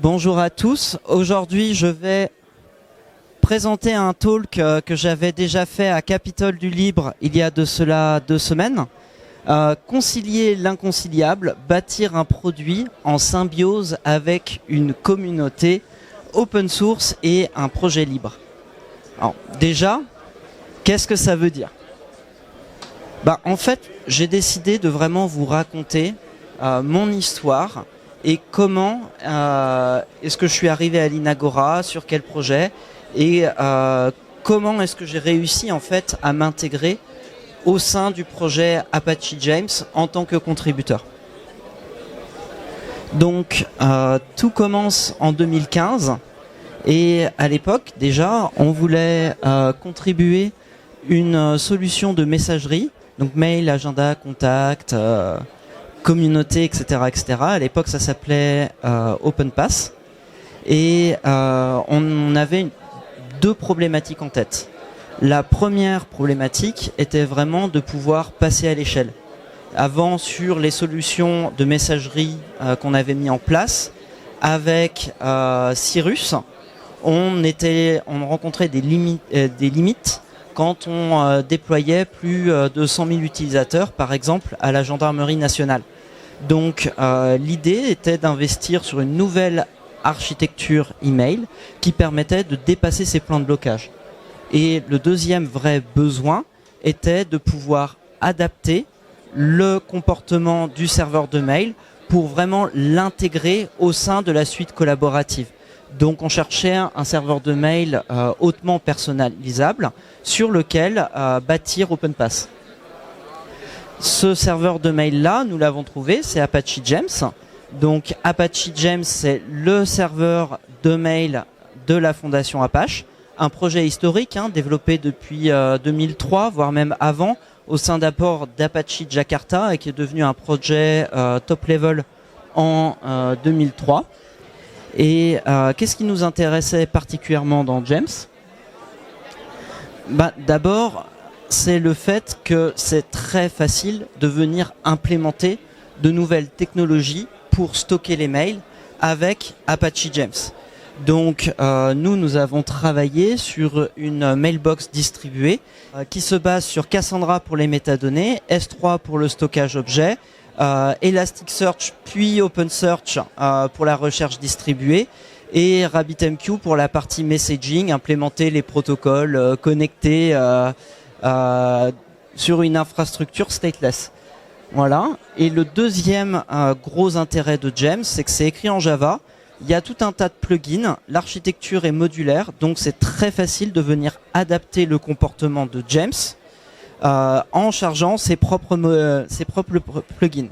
Bonjour à tous. Aujourd'hui, je vais présenter un talk que j'avais déjà fait à Capitole du Libre il y a de cela 2 semaines. Concilier l'inconciliable, bâtir un produit en symbiose avec une communauté open source et un projet libre. Alors, déjà, qu'est-ce que ça veut dire ? En fait, j'ai décidé de vraiment vous raconter mon histoire et comment est-ce que je suis arrivé à l'Inagora, sur quel projet, et comment est-ce que j'ai réussi en fait à m'intégrer au sein du projet Apache James en tant que contributeur. Donc tout commence en 2015 et à l'époque déjà on voulait contribuer une solution de messagerie, donc mail, agenda, contact, communauté, etc., etc. À l'époque, ça s'appelait OpenPass. Et on avait deux problématiques en tête. La première problématique était vraiment de pouvoir passer à l'échelle. Avant, sur les solutions de messagerie qu'on avait mis en place, avec Cyrus, on rencontrait des limites quand on déployait plus de 100 000 utilisateurs, par exemple, à la gendarmerie nationale. Donc l'idée était d'investir sur une nouvelle architecture email qui permettait de dépasser ces plans de blocage. Et le deuxième vrai besoin était de pouvoir adapter le comportement du serveur de mail pour vraiment l'intégrer au sein de la suite collaborative. Donc on cherchait un serveur de mail hautement personnalisable sur lequel bâtir OpenPass. Ce serveur de mail-là, nous l'avons trouvé, c'est Apache James. Donc Apache James, c'est le serveur de mail de la fondation Apache. Un projet historique, développé depuis 2003, voire même avant, au sein d'Apache Jakarta, et qui est devenu un projet top level en 2003. Et qu'est-ce qui nous intéressait particulièrement dans James ? D'abord, c'est le fait que c'est très facile de venir implémenter de nouvelles technologies pour stocker les mails avec Apache James. Donc nous avons travaillé sur une mailbox distribuée qui se base sur Cassandra pour les métadonnées, S3 pour le stockage objet, Elasticsearch puis OpenSearch pour la recherche distribuée et RabbitMQ pour la partie messaging, implémenter les protocoles connectés sur une infrastructure stateless. Voilà. Et le deuxième gros intérêt de James, c'est que c'est écrit en Java. Il y a tout un tas de plugins. L'architecture est modulaire, donc c'est très facile de venir adapter le comportement de James en chargeant ses propres plugins.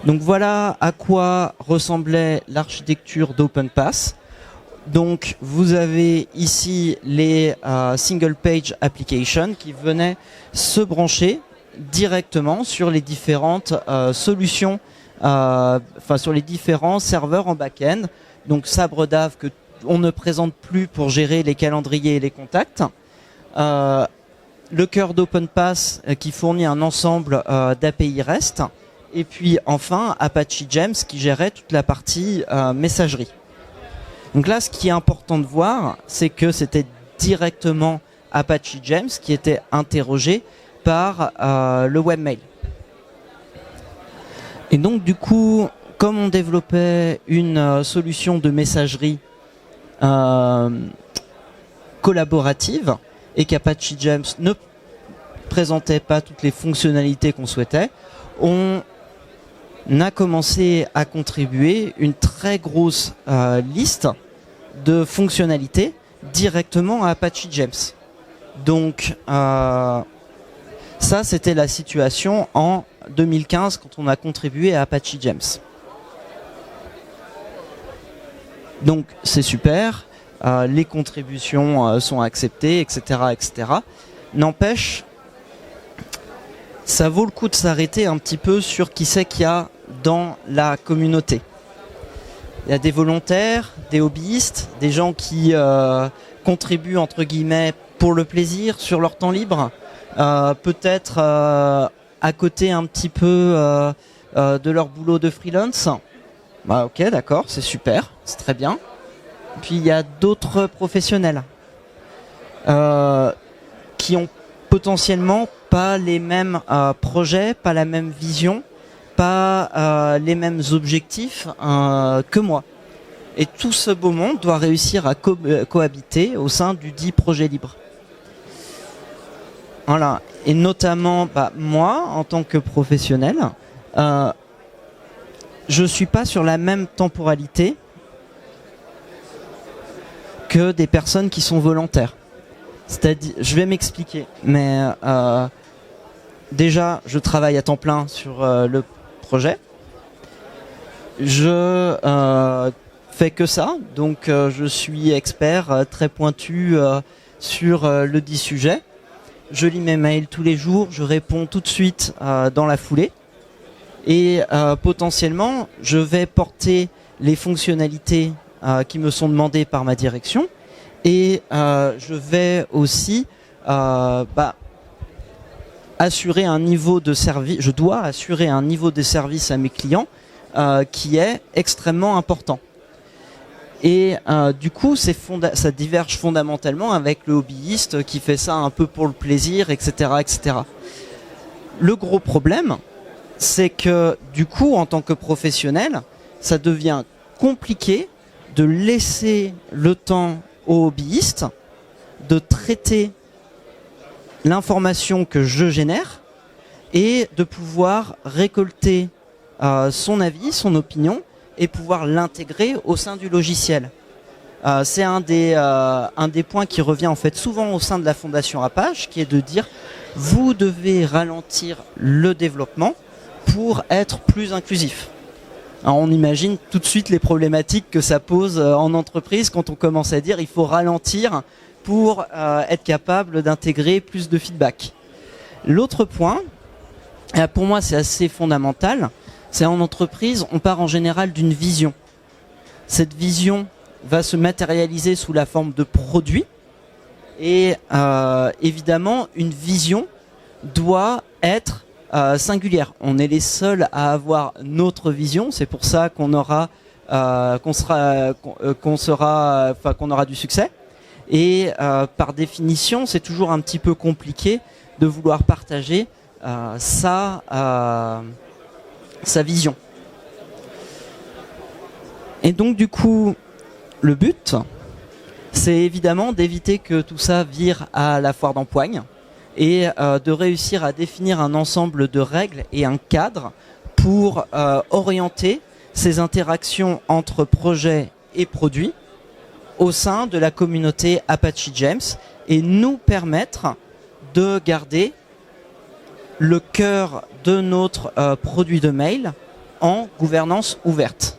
Donc voilà à quoi ressemblait l'architecture d'OpenPass. Donc vous avez ici les single page applications qui venaient se brancher directement sur les différentes solutions, sur les différents serveurs en back-end. Donc SabreDAV que on ne présente plus pour gérer les calendriers et les contacts. Le cœur d'OpenPass qui fournit un ensemble d'API REST. Et puis enfin Apache James qui gérait toute la partie messagerie. Donc là, ce qui est important de voir, c'est que c'était directement Apache James qui était interrogé par le webmail. Et donc du coup, comme on développait une solution de messagerie collaborative et qu'Apache James ne présentait pas toutes les fonctionnalités qu'on souhaitait, on a commencé à contribuer une très grosse liste de fonctionnalités directement à Apache James. Donc ça, c'était la situation en 2015 quand on a contribué à Apache James. Donc c'est super, les contributions sont acceptées, etc., etc. N'empêche, ça vaut le coup de s'arrêter un petit peu sur qui c'est qu'il y a dans la communauté. Il y a des volontaires, des hobbyistes, des gens qui contribuent entre guillemets pour le plaisir sur leur temps libre, peut-être à côté un petit peu de leur boulot de freelance. Bah ok, d'accord, c'est super, c'est très bien. Puis il y a d'autres professionnels qui ont potentiellement pas les mêmes projets, pas la même vision, pas les mêmes objectifs que moi. Et tout ce beau monde doit réussir à cohabiter au sein du dit projet libre. Voilà. Et notamment, moi, en tant que professionnel, je suis pas sur la même temporalité que des personnes qui sont volontaires. C'est-à-dire, je vais m'expliquer, mais déjà, je travaille à temps plein sur le projet. Je fais que ça, donc je suis expert très pointu sur le dit sujet. Je lis mes mails tous les jours, je réponds tout de suite dans la foulée. Et potentiellement, je vais porter les fonctionnalités qui me sont demandées par ma direction. Et je vais aussi assurer un niveau de service. Je dois assurer un niveau de service à mes clients qui est extrêmement important. Et du coup, ça diverge fondamentalement avec le hobbyiste qui fait ça un peu pour le plaisir, etc., etc. Le gros problème, c'est que du coup, en tant que professionnel, ça devient compliqué de laisser le temps aux hobbyistes de traiter l'information que je génère et de pouvoir récolter son avis, son opinion et pouvoir l'intégrer au sein du logiciel. C'est un des points qui revient en fait souvent au sein de la Fondation Apache, qui est de dire vous devez ralentir le développement pour être plus inclusif. Alors on imagine tout de suite les problématiques que ça pose en entreprise quand on commence à dire il faut ralentir pour être capable d'intégrer plus de feedback. L'autre point, pour moi c'est assez fondamental, c'est en entreprise on part en général d'une vision. Cette vision va se matérialiser sous la forme de produits et évidemment une vision doit être singulière. On est les seuls à avoir notre vision, c'est pour ça qu'on aura du succès. Et par définition, c'est toujours un petit peu compliqué de vouloir partager sa vision. Et donc du coup, le but, c'est évidemment d'éviter que tout ça vire à la foire d'empoigne et de réussir à définir un ensemble de règles et un cadre pour orienter ces interactions entre projets et produits au sein de la communauté Apache James et nous permettre de garder le cœur de notre produit de mail en gouvernance ouverte.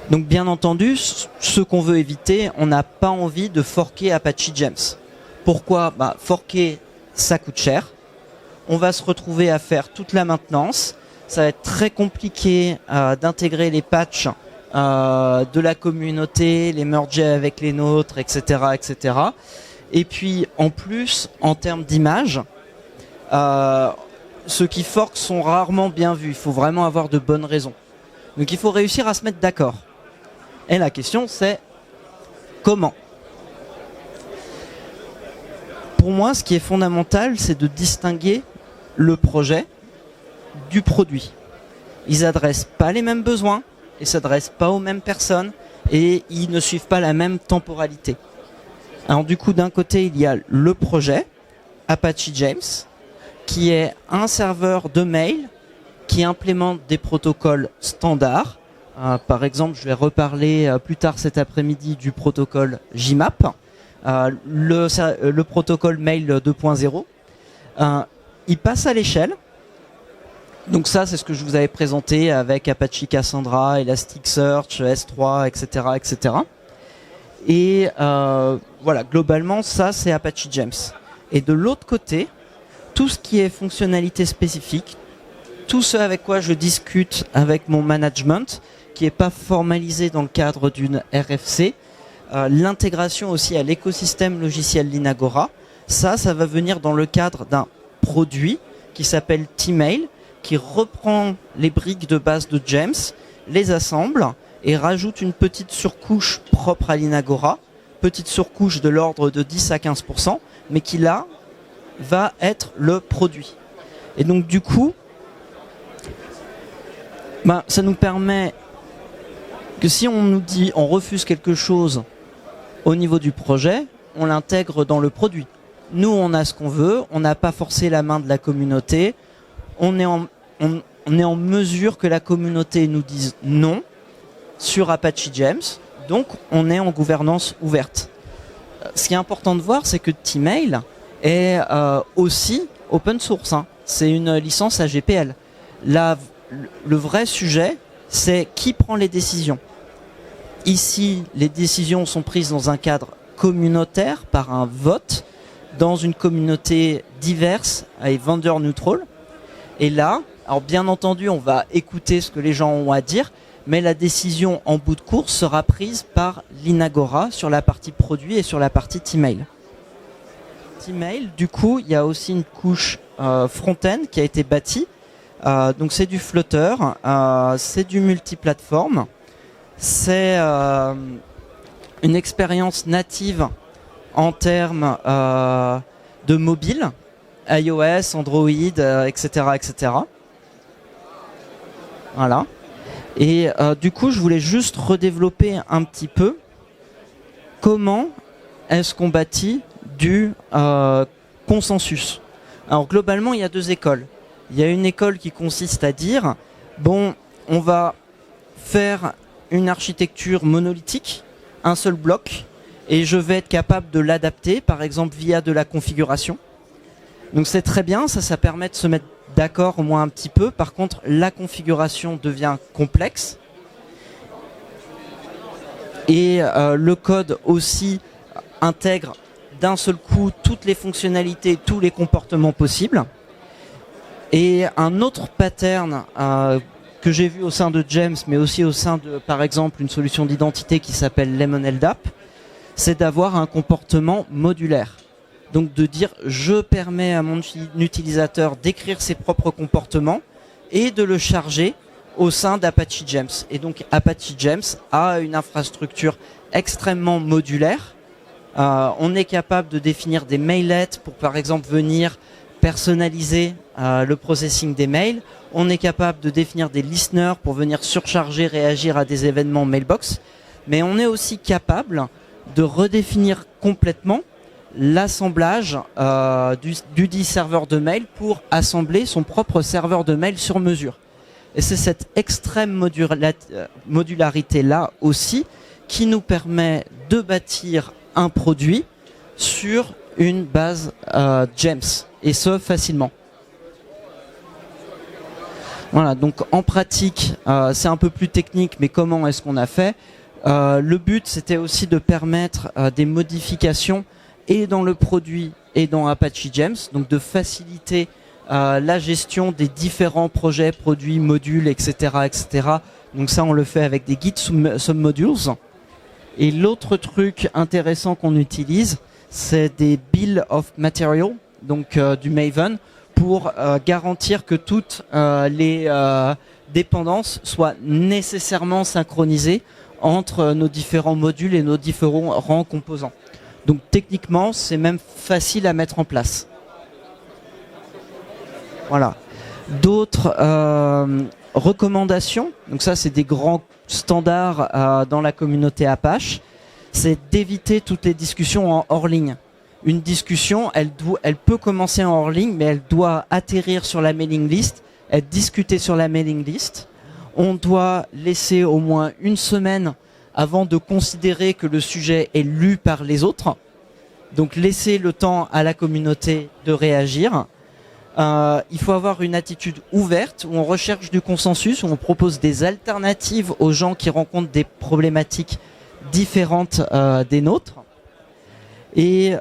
Donc bien entendu, ce qu'on veut éviter, on n'a pas envie de forker Apache James. Pourquoi ? Forker, ça coûte cher. On va se retrouver à faire toute la maintenance. Ça va être très compliqué d'intégrer les patchs de la communauté, les merger avec les nôtres, etc., etc. Et puis en plus, en termes d'image, ceux qui forkent sont rarement bien vus. Il faut vraiment avoir de bonnes raisons. Donc il faut réussir à se mettre d'accord. Et la question c'est comment ? Pour moi, ce qui est fondamental, c'est de distinguer le projet du produit. Ils adressent pas les mêmes besoins, ils s'adressent pas aux mêmes personnes et ils ne suivent pas la même temporalité. Alors du coup, d'un côté, il y a le projet Apache James, qui est un serveur de mail qui implémente des protocoles standards. Par exemple, je vais reparler plus tard cet après-midi du protocole JMAP, le protocole mail 2.0. Il passe à l'échelle. Donc ça, c'est ce que je vous avais présenté avec Apache Cassandra, Elasticsearch, S3, etc., etc. Et voilà, globalement, ça, c'est Apache James. Et de l'autre côté, tout ce qui est fonctionnalité spécifique, tout ce avec quoi je discute avec mon management, qui n'est pas formalisé dans le cadre d'une RFC, l'intégration aussi à l'écosystème logiciel Linagora, ça va venir dans le cadre d'un produit qui s'appelle T-Mail, qui reprend les briques de base de James les assemble et rajoute une petite surcouche propre à l'Inagora, petite surcouche de l'ordre de 10 à 15%, mais qui là va être le produit. Et donc du coup, ça nous permet que si on nous dit on refuse quelque chose au niveau du projet, on l'intègre dans le produit. Nous, on a ce qu'on veut, on n'a pas forcé la main de la communauté, on est en mesure que la communauté nous dise non sur Apache Gems, donc on est en gouvernance ouverte. Ce qui est important de voir, c'est que Tmail est aussi open source, hein. C'est une licence AGPL. Le vrai sujet, c'est qui prend les décisions. Ici, les décisions sont prises dans un cadre communautaire par un vote dans une communauté diverse et vendor neutral. Et là, alors bien entendu, on va écouter ce que les gens ont à dire, mais la décision en bout de course sera prise par l'Inagora sur la partie produit et sur la partie Tmail. Tmail, du coup, il y a aussi une couche front-end qui a été bâtie. Donc c'est du Flutter, c'est du multiplateforme, c'est une expérience native en termes de mobile, iOS, Android, etc., etc. Voilà. Et du coup, je voulais juste redévelopper un petit peu comment est-ce qu'on bâtit du consensus. Alors globalement, il y a deux écoles. Il y a une école qui consiste à dire, bon, on va faire une architecture monolithique, un seul bloc, et je vais être capable de l'adapter, par exemple via de la configuration. Donc c'est très bien, ça permet de se mettre d'accord au moins un petit peu. Par contre, la configuration devient complexe. Et le code aussi intègre d'un seul coup toutes les fonctionnalités, tous les comportements possibles. Et un autre pattern que j'ai vu au sein de Gems, mais aussi au sein de, par exemple, une solution d'identité qui s'appelle LemonLDAP, c'est d'avoir un comportement modulaire. Donc de dire, je permets à mon utilisateur d'écrire ses propres comportements et de le charger au sein d'Apache Gems. Et donc Apache Gems a une infrastructure extrêmement modulaire. On est capable de définir des mailets pour, par exemple, venir personnaliser le processing des mails. On est capable de définir des listeners pour venir surcharger, réagir à des événements mailbox. Mais on est aussi capable de redéfinir complètement l'assemblage du dit serveur de mail pour assembler son propre serveur de mail sur mesure. Et c'est cette extrême modularité-là aussi qui nous permet de bâtir un produit sur une base Gems, et ce facilement. Voilà, donc en pratique, c'est un peu plus technique, mais comment est-ce qu'on a fait ? Le but, c'était aussi de permettre des modifications et dans le produit et dans Apache Gems, donc de faciliter la gestion des différents projets, produits, modules, etc., etc. Donc ça, on le fait avec des Git submodules. Et l'autre truc intéressant qu'on utilise, c'est des Bill of Material, donc du Maven, pour garantir que toutes les dépendances soient nécessairement synchronisées entre nos différents modules et nos différents composants. Donc techniquement, c'est même facile à mettre en place. Voilà. D'autres recommandations, donc ça c'est des grands standards dans la communauté Apache, c'est d'éviter toutes les discussions en hors ligne. Une discussion, elle peut commencer en hors ligne, mais elle doit atterrir sur la mailing list, être discutée sur la mailing list. On doit laisser au moins une semaine avant de considérer que le sujet est lu par les autres. Donc laisser le temps à la communauté de réagir. Il faut avoir une attitude ouverte où on recherche du consensus, où on propose des alternatives aux gens qui rencontrent des problématiques différentes des nôtres. Et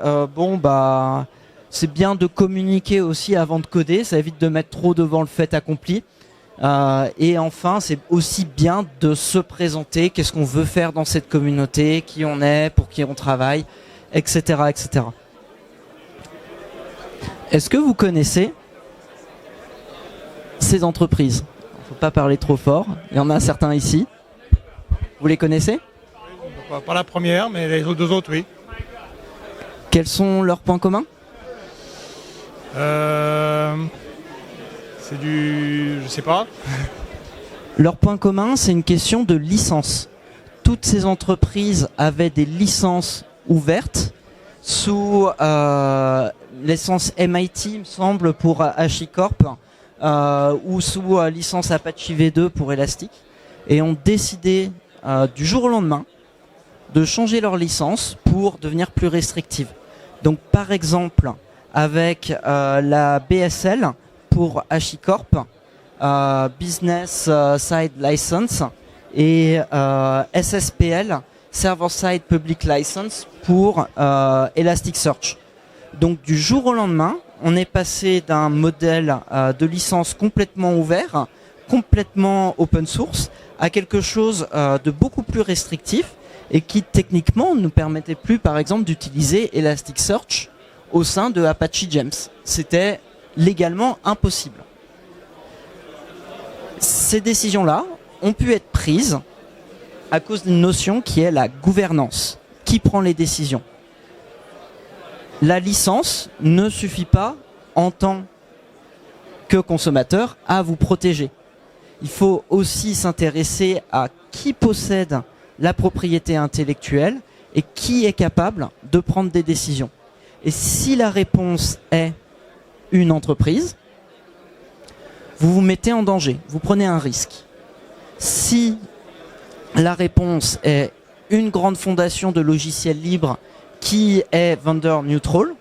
c'est bien de communiquer aussi avant de coder, ça évite de mettre trop devant le fait accompli. Et enfin, c'est aussi bien de se présenter, qu'est-ce qu'on veut faire dans cette communauté, qui on est, pour qui on travaille, etc., etc. Est-ce que vous connaissez ces entreprises ? faut pas parler trop fort. Il y en a certains ici. Vous les connaissez? Pas la première, mais les deux autres, oui. Quels sont leurs points communs? C'est du... je sais pas. Leur point commun, c'est une question de licence. Toutes ces entreprises avaient des licences ouvertes sous licence MIT, il me semble, pour HashiCorp, ou sous licence Apache V2 pour Elastic, et ont décidé du jour au lendemain de changer leur licence pour devenir plus restrictive. Donc par exemple, avec la BSL pour HashiCorp, Business Side License, et SSPL, Server Side Public License pour Elasticsearch. Donc du jour au lendemain, on est passé d'un modèle de licence complètement ouvert, complètement open source, à quelque chose de beaucoup plus restrictif et qui techniquement ne permettait plus, par exemple, d'utiliser Elasticsearch au sein de Apache Gems. C'était légalement impossible. Ces décisions-là ont pu être prises à cause d'une notion qui est la gouvernance. Qui prend les décisions? La licence ne suffit pas en tant que consommateur à vous protéger. Il faut aussi s'intéresser à qui possède la propriété intellectuelle et qui est capable de prendre des décisions. Et si la réponse est une entreprise, vous vous mettez en danger, vous prenez un risque. Si la réponse est une grande fondation de logiciels libres qui est vendor neutral,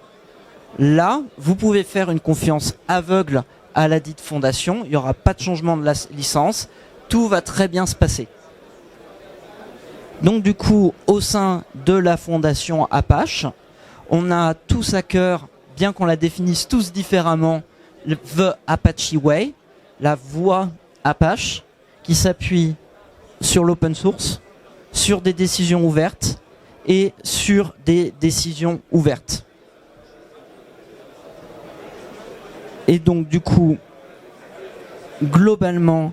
là, vous pouvez faire une confiance aveugle à la dite fondation, il n'y aura pas de changement de la licence, tout va très bien se passer. Donc du coup, au sein de la fondation Apache, on a tous à cœur, bien qu'on la définisse tous différemment, The Apache Way, la voie Apache, qui s'appuie sur l'open source, sur des décisions ouvertes et sur des décisions ouvertes. Et donc du coup, globalement,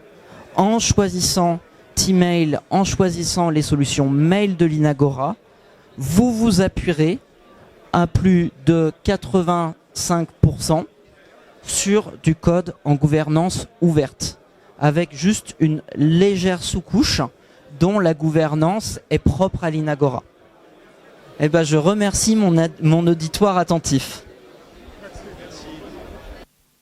en choisissant T-Mail, en choisissant les solutions mail de l'Inagora, vous vous appuierez à plus de 85% sur du code en gouvernance ouverte, avec juste une légère sous-couche dont la gouvernance est propre à l'Inagora. Eh ben, je remercie mon auditoire attentif. Merci.